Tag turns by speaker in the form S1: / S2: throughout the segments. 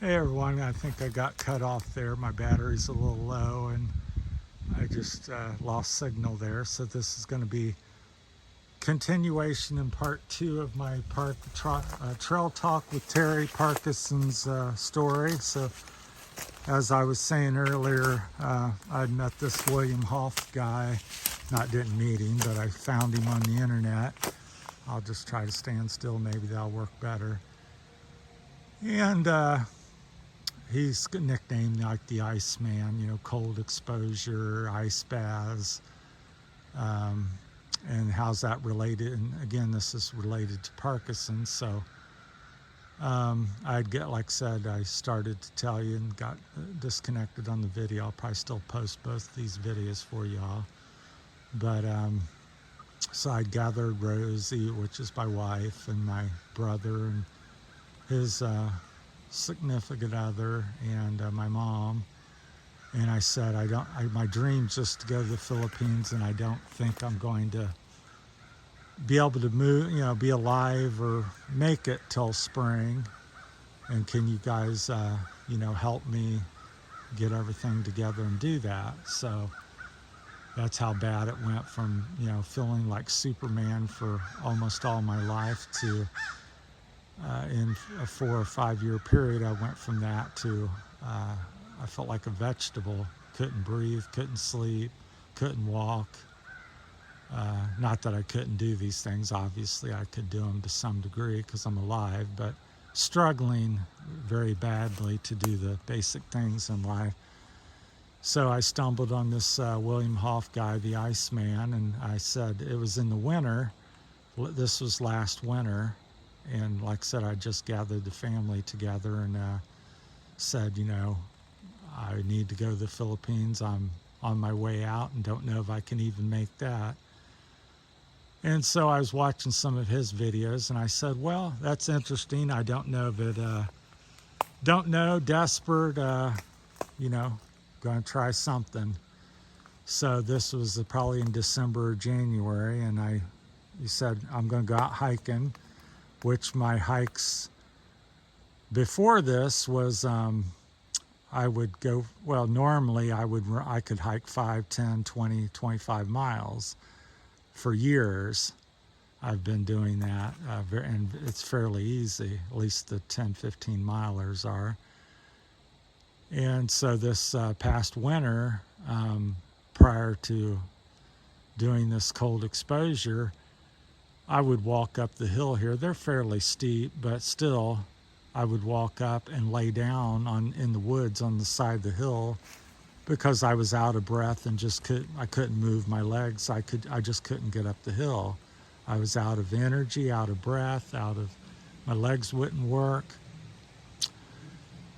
S1: Hey everyone, I think I got cut off there. My battery's a little low and I just lost signal there. So this is going to be continuation in part 2 of my trail talk with Terry Parkinson's story. So as I was saying earlier, I'd met this William Hoff guy. Didn't meet him, but I found him on the internet. I'll just try to stand still, maybe that'll work better. And he's nicknamed like the Iceman, cold exposure, ice baths. And how's that related? And again, this is related to Parkinson's. So like I said, I started to tell you and got disconnected on the video. I'll probably still post both these videos for y'all. But so I'd gathered Rosie, which is my wife, and my brother and his significant other, and my mom. And I said, my dream's just to go to the Philippines, and I don't think I'm going to be able to move, be alive or make it till spring. And can you guys, help me get everything together and do that? So that's how bad it went from, feeling like Superman for almost all my life to in a 4 or 5 year period, I went from that to I felt like a vegetable. Couldn't breathe, couldn't sleep, couldn't walk. Not that I couldn't do these things. Obviously, I could do them to some degree because I'm alive, but struggling very badly to do the basic things in life. So I stumbled on this William Hoff guy, the Iceman, and I said it was in the winter. This was last winter. And like I said, I just gathered the family together and said, I need to go to the Philippines. I'm on my way out and don't know if I can even make that. And so I was watching some of his videos and I said, well, that's interesting. I don't know if it, desperate, going to try something. So this was probably in December or January. And he said, I'm going to go out hiking, which my hikes before this was, I would go, well, normally I could hike 5, 10, 20, 25 miles for years. I've been doing that, and it's fairly easy, at least the 10, 15 milers are. And so this past winter, prior to doing this cold exposure, I would walk up the hill here. They're fairly steep, but still, I would walk up and lay down in the woods on the side of the hill because I was out of breath and I couldn't move my legs. I just couldn't get up the hill. I was out of energy, out of breath, my legs wouldn't work.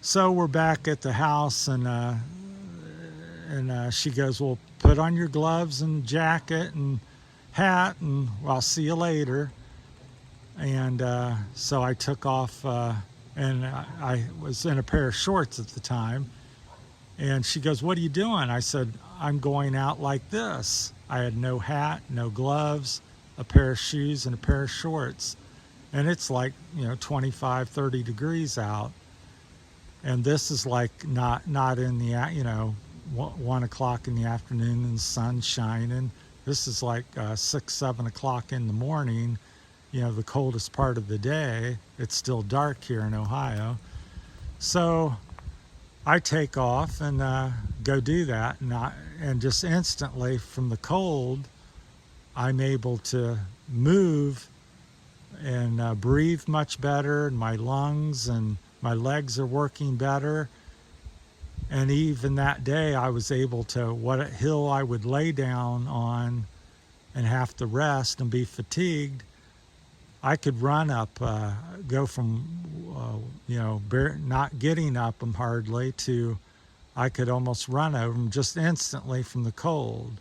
S1: So we're back at the house and she goes, well, put on your gloves and jacket and hat and I'll see you later. And so I took off and I was in a pair of shorts at the time. And she goes, what are you doing? I said, I'm going out like this. I had no hat, no gloves, a pair of shoes and a pair of shorts. And it's like, 25, 30 degrees out. And this is like not in the, 1 o'clock in the afternoon and the sun's shining. This is like 6, 7 o'clock in the morning, the coldest part of the day. It's still dark here in Ohio. So I take off and go do that. And just instantly from the cold, I'm able to move and breathe much better. And my lungs and my legs are working better. And even that day, I was able to, what a hill I would lay down on and have to rest and be fatigued, I could run up, go from, not getting up them hardly to I could almost run over them just instantly from the cold.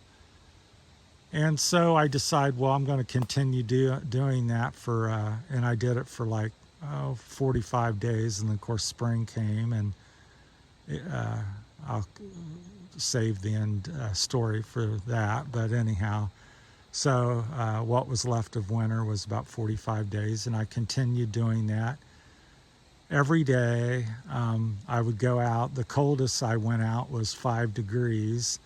S1: And so I decided, well, I'm going to continue doing that and I did it for like 45 days. And then, of course, spring came and I'll save the end story for that. But anyhow, so what was left of winter was about 45 days, and I continued doing that. every day. I would go out. The coldest I went out was 5 degrees.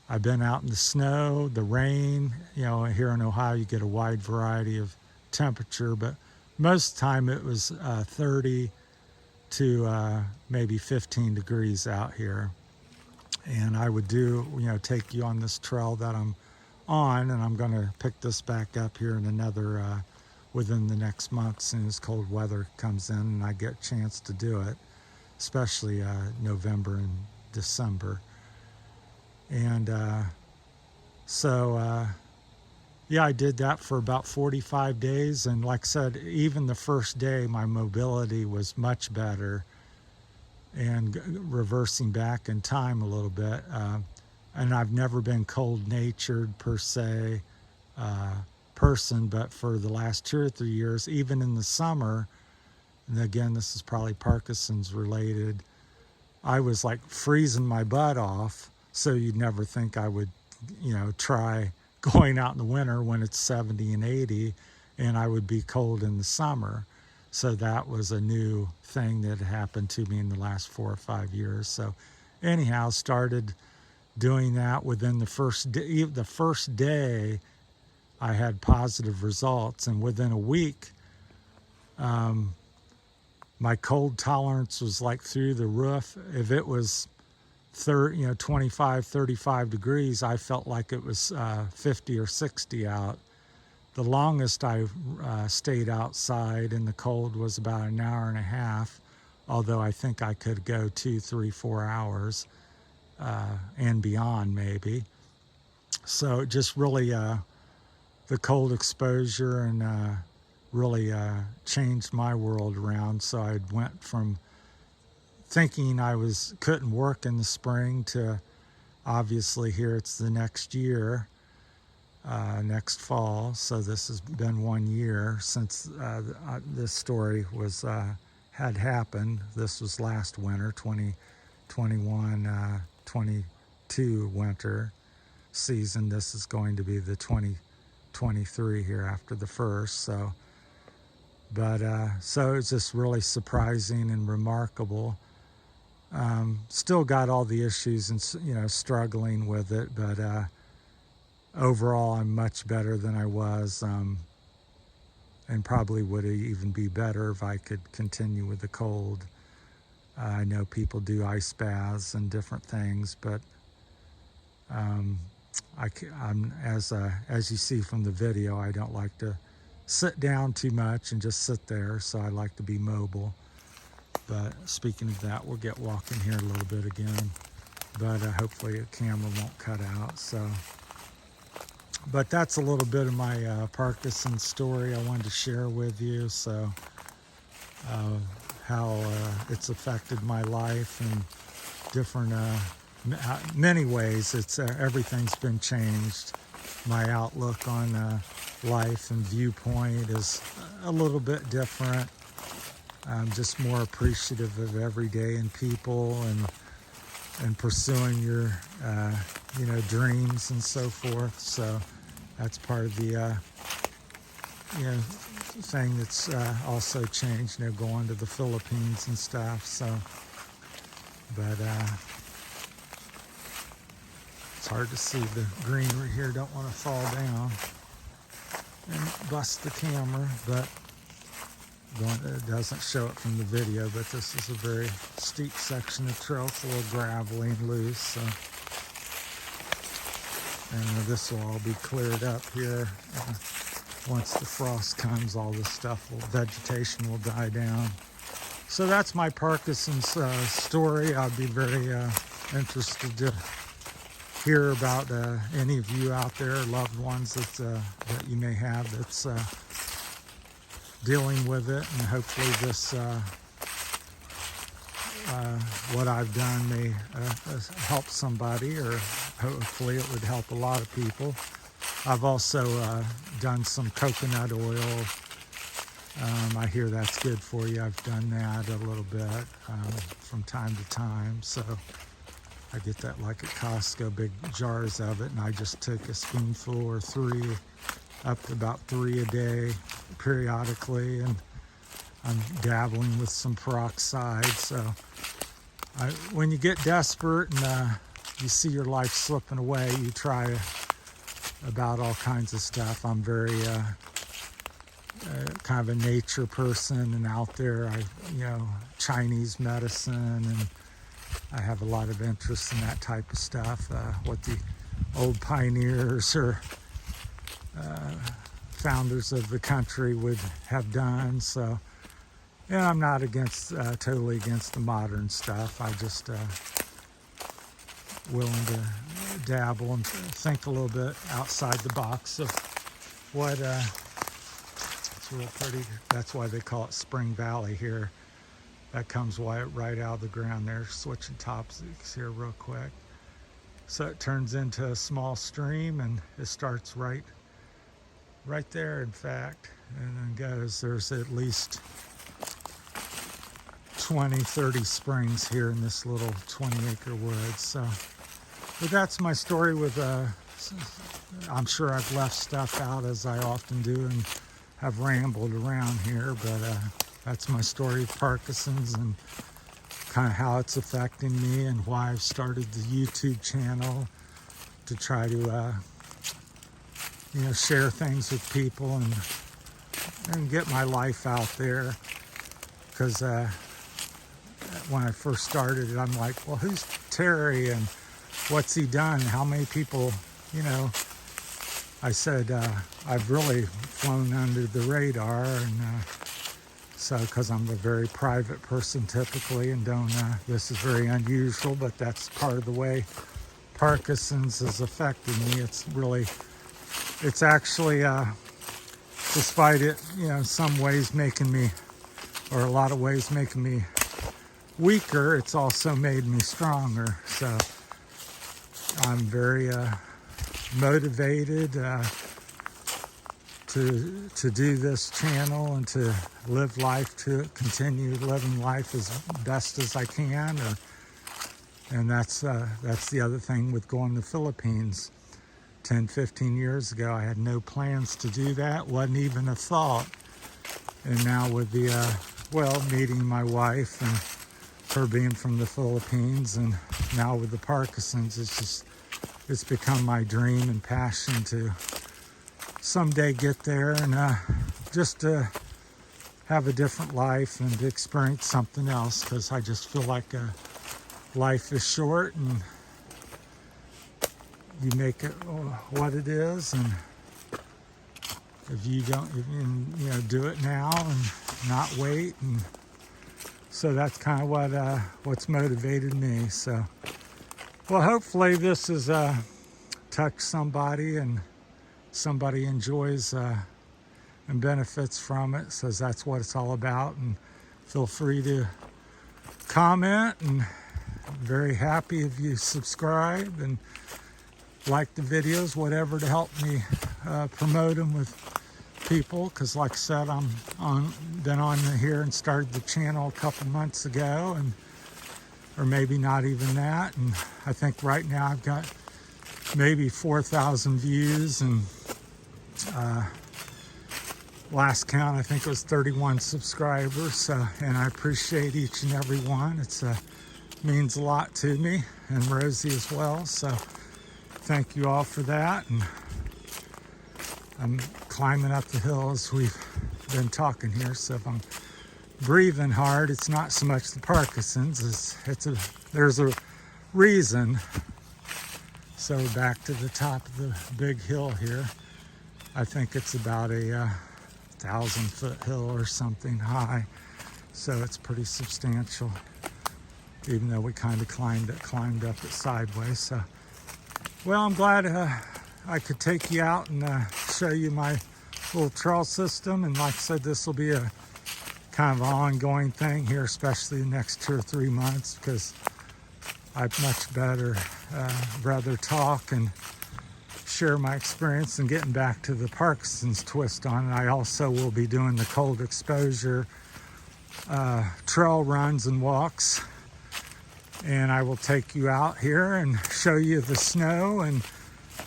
S1: I've been out in the snow, the rain. You know, here in Ohio you get a wide variety of temperature, but most of the time it was 30 to maybe 15 degrees out here. And I would take you on this trail that I'm on, and I'm going to pick this back up here in another within the next month, as soon as cold weather comes in and I get a chance to do it, especially November and December. And yeah, I did that for about 45 days, and like I said, even the first day my mobility was much better, and reversing back in time a little bit. And I've never been cold-natured per se person, but for the last 2 or 3 years, even in the summer, and again, this is probably Parkinson's related, I was like freezing my butt off, so you'd never think I would, try going out in the winter when it's 70 and 80, and I would be cold in the summer. So that was a new thing that happened to me in the last 4 or 5 years. So anyhow, started doing that. Within the first day, I had positive results, and within a week, my cold tolerance was like through the roof. If it was 25, 35 degrees, I felt like it was 50 or 60 out. The longest I stayed outside in the cold was about an hour and a half, although I think I could go 2, 3, 4 hours and beyond maybe. So it just really, the cold exposure and really changed my world around. So I went from thinking I couldn't work in the spring to obviously here it's the next year, next fall. So this has been 1 year since this story had happened. This was last winter, 2021, 22 winter season. This is going to be the 2023 here after the first. So, so it's just really surprising and remarkable. Still got all the issues and struggling with it, but overall I'm much better than I was, and probably would even be better if I could continue with the cold. I know people do ice baths and different things, but I'm as you see from the video, I don't like to sit down too much and just sit there, so I like to be mobile. But speaking of that, we'll get walking here a little bit again, but hopefully the camera won't cut out. So, but that's a little bit of my Parkinson story I wanted to share with you. So how it's affected my life in different many ways. It's everything's been changed. My outlook on life and viewpoint is a little bit different. I'm just more appreciative of every day and people, and pursuing your dreams and so forth. So that's part of the thing that's also changed. Going to the Philippines and stuff. So, but it's hard to see the greenery here. Don't want to fall down and bust the camera, but it doesn't show it from the video, but this is a very steep section of trail. It's a little gravelly and loose, so. And this will all be cleared up here. Once the frost comes, all this vegetation will die down. So that's my Parkinson's story. I'd be very interested to hear about any of you out there, loved ones that you may have that's dealing with it, and hopefully this what I've done may help somebody, or hopefully it would help a lot of people. I've also done some coconut oil. I hear that's good for you. I've done that a little bit from time to time. So I get that like at Costco, big jars of it, and I just take a spoonful or 3, up to about 3 a day periodically, and I'm dabbling with some peroxide. So when you get desperate and you see your life slipping away, you try about all kinds of stuff. I'm very kind of a nature person and out there. Chinese medicine, and I have a lot of interest in that type of stuff. What the old pioneers or founders of the country would have done. So, and I'm not totally against the modern stuff. I just willing to dabble and think a little bit outside the box of what. It's real pretty. That's why they call it Spring Valley here. That comes right out of the ground there. Switching tops here real quick. So it turns into a small stream, and it starts right there, in fact, and then goes. There's at least 20, 30 springs here in this little 20-acre woods. So, but that's my story with, I'm sure I've left stuff out, as I often do, and have rambled around here, but that's my story of Parkinson's and kind of how it's affecting me, and why I've started the YouTube channel to try to share things with people and get my life out there. Because when I first started it, I'm like, well, who's Terry and what's he done? How many people, I said, I've really flown under the radar, and so, because I'm a very private person typically, and this is very unusual, but that's part of the way Parkinson's has affected me. It's actually, despite it, in some ways making me, or a lot of ways making me weaker, it's also made me stronger. So I'm very motivated to do this channel and to live life, to continue living life as best as I can. And that's the other thing with going to the Philippines. 10, 15 years ago, I had no plans to do that, wasn't even a thought. And now with the, meeting my wife and her being from the Philippines, and now with the Parkinson's, it's become my dream and passion to someday get there and just to have a different life and to experience something else, because I just feel like life is short, and you make it what it is, and if you don't, do it now and not wait. And so that's kind of what's motivated me. So, well, hopefully this has touched somebody, and somebody enjoys and benefits from it. So that's what it's all about. And feel free to comment, and I'm very happy if you subscribe and like the videos, whatever, to help me promote them with people. Because like I said, been on here and started the channel a couple months ago, or maybe not even that. And I think right now I've got maybe 4,000 views, and last count I think it was 31 subscribers. So, and I appreciate each and every one. It's means a lot to me, and Rosie as well. So thank you all for that. And I'm climbing up the hill as we've been talking here. So if I'm breathing hard, it's not so much the Parkinson's. There's a reason. So back to the top of the big hill here. I think it's about a 1,000-foot hill or something high. So it's pretty substantial, even though we kind of climbed up it sideways. So, well, I'm glad I could take you out and show you my little trail system. And like I said, this will be a kind of an ongoing thing here, especially the next 2 or 3 months, because I'd much rather talk and share my experience and getting back to the Parkinson's twist on it. I also will be doing the cold exposure trail runs and walks, and I will take you out here and show you the snow and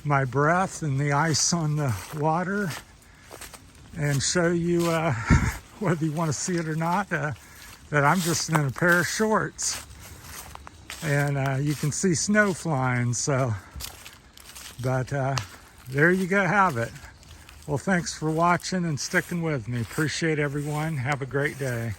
S1: my breath and the ice on the water, and show you whether you want to see it or not, that I'm just in a pair of shorts. And you can see snow flying, so, but there you go, have it. Well, thanks for watching and sticking with me. Appreciate everyone. Have a great day.